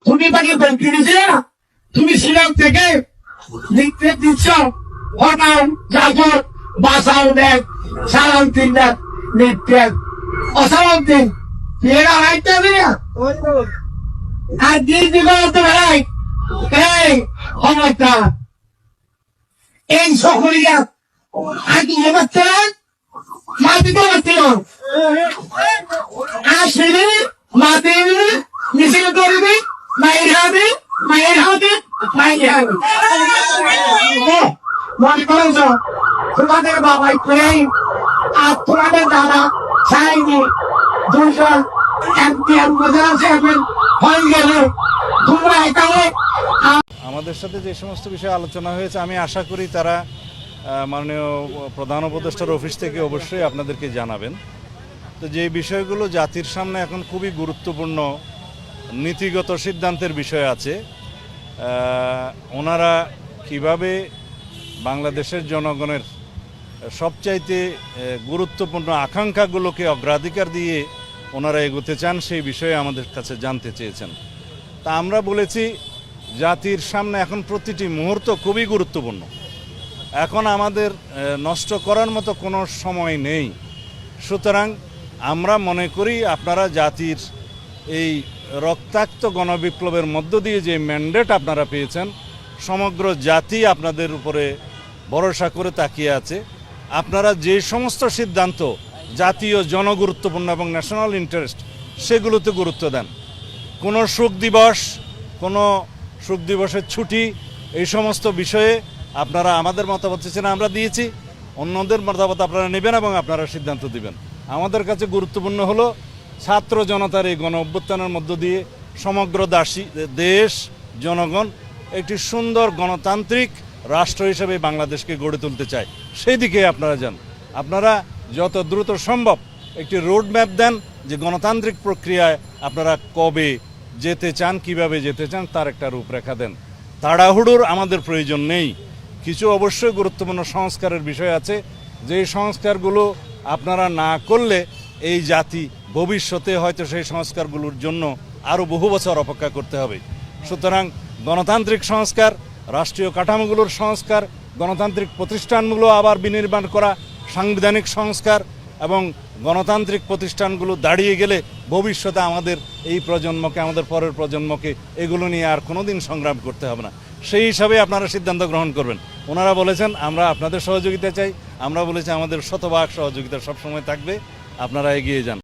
তুমি তাকে ব্যাংকে দিয়েছিলে না, তুমি শ্রীলঙ্কা থেকে নির্দেশ দিচ্ছ হটাও জাফর বাসাও দেখ সালাম তিন দেখ নির্দেশ অসালাম দিন এরা হাইতে দিয়ে আর দিয়ে দিল তো ভাই এই ক্ষমতা এই সকলিয়া আগে এবাচ্ছে মাটিতে পারছিল আসলে মাটি মিছিল করবি মায়ের হাতে মায়ের হাতে মায়ের হাতে মনে করেছ তোমাদের বাবাই প্রেম আর তোমাদের দাদা চাইনি দুজন এমপিএম বোঝানো চেয়ারম্যান হয়ে গেল তোমরা এখানে আমাদের সাথে যে সমস্ত বিষয়ে আলোচনা হয়েছে আমি আশা করি তারা মাননীয় প্রধান উপদেষ্টার অফিস থেকে অবশ্যই আপনাদেরকে জানাবেন। তো যে বিষয়গুলো জাতির সামনে এখন খুবই গুরুত্বপূর্ণ নীতিগত সিদ্ধান্তের বিষয় আছে, ওনারা কিভাবে বাংলাদেশের জনগণের সবচাইতে গুরুত্বপূর্ণ আকাঙ্ক্ষাগুলোকে অগ্রাধিকার দিয়ে ওনারা এগোতে চান সেই বিষয়ে আমাদের কাছে জানতে চেয়েছেন। তা আমরা বলেছি জাতির সামনে এখন প্রতিটি মুহূর্ত খুবই গুরুত্বপূর্ণ, এখন আমাদের নষ্ট করার মতো কোনো সময় নেই। সুতরাং আমরা মনে করি আপনারা জাতির এই রক্তাক্ত গণবিপ্লবের মধ্য দিয়ে যে ম্যান্ডেট আপনারা পেয়েছেন, সমগ্র জাতি আপনাদের উপরে ভরসা করে তাকিয়ে আছে। আপনারা যে সমস্ত সিদ্ধান্ত জাতীয় জনগুরুত্বপূর্ণ এবং ন্যাশনাল ইন্টারেস্ট সেগুলোতে গুরুত্ব দেন। কোনো শোক দিবসের ছুটি এই সমস্ত বিষয়ে আপনারা আমাদের মতামত চেয়েছেন, আমরা দিয়েছি, অন্যদের মতামত আপনারা নেবেন এবং আপনারা সিদ্ধান্ত দিবেন। আমাদের কাছে গুরুত্বপূর্ণ হলো ছাত্র জনতার এই গণ অভ্যুত্থানের মধ্য দিয়ে সমগ্র দেশ জনগণ একটি সুন্দর গণতান্ত্রিক রাষ্ট্র হিসেবে বাংলাদেশকে গড়ে তুলতে চায়, সেই দিকে আপনারা যান। আপনারা যত দ্রুত সম্ভব একটি রোড ম্যাপ দেন যে গণতান্ত্রিক প্রক্রিয়ায় আপনারা কবে যেতে চান, কিভাবে যেতে চান, তার একটা রূপরেখা দেন। তাড়াহুড়োর আমাদের প্রয়োজন নেই। কিছু অবশ্যই গুরুত্বপূর্ণ সংস্কারের বিষয় আছে, যে সংস্কারগুলো আপনারা না করলে এই জাতি ভবিষ্যতে হয়তো সেই সংস্কারগুলোর জন্য আরও বহু বছর অপেক্ষা করতে হবে। সুতরাং গণতান্ত্রিক সংস্কার, রাষ্ট্রীয় কাঠামোগুলোর সংস্কার, গণতান্ত্রিক প্রতিষ্ঠানগুলো আবার বিনির্মাণ করা, সাংবিধানিক সংস্কার এবং গণতান্ত্রিক প্রতিষ্ঠানগুলো দাঁড়িয়ে গেলে ভবিষ্যতে আমাদের এই প্রজন্মকে, আমাদের পরের প্রজন্মকে এগুলো নিয়ে আর কোনোদিন সংগ্রাম করতে হবে না। সেই হিসাবে আপনারা সিদ্ধান্ত গ্রহণ করবেন। ওনারা বলেছেন আমরা আপনাদের সহযোগিতা চাই, আমরা বলেছি আমাদের শতভাগ সহযোগিতা সবসময় থাকবে, আপনারা এগিয়ে যান।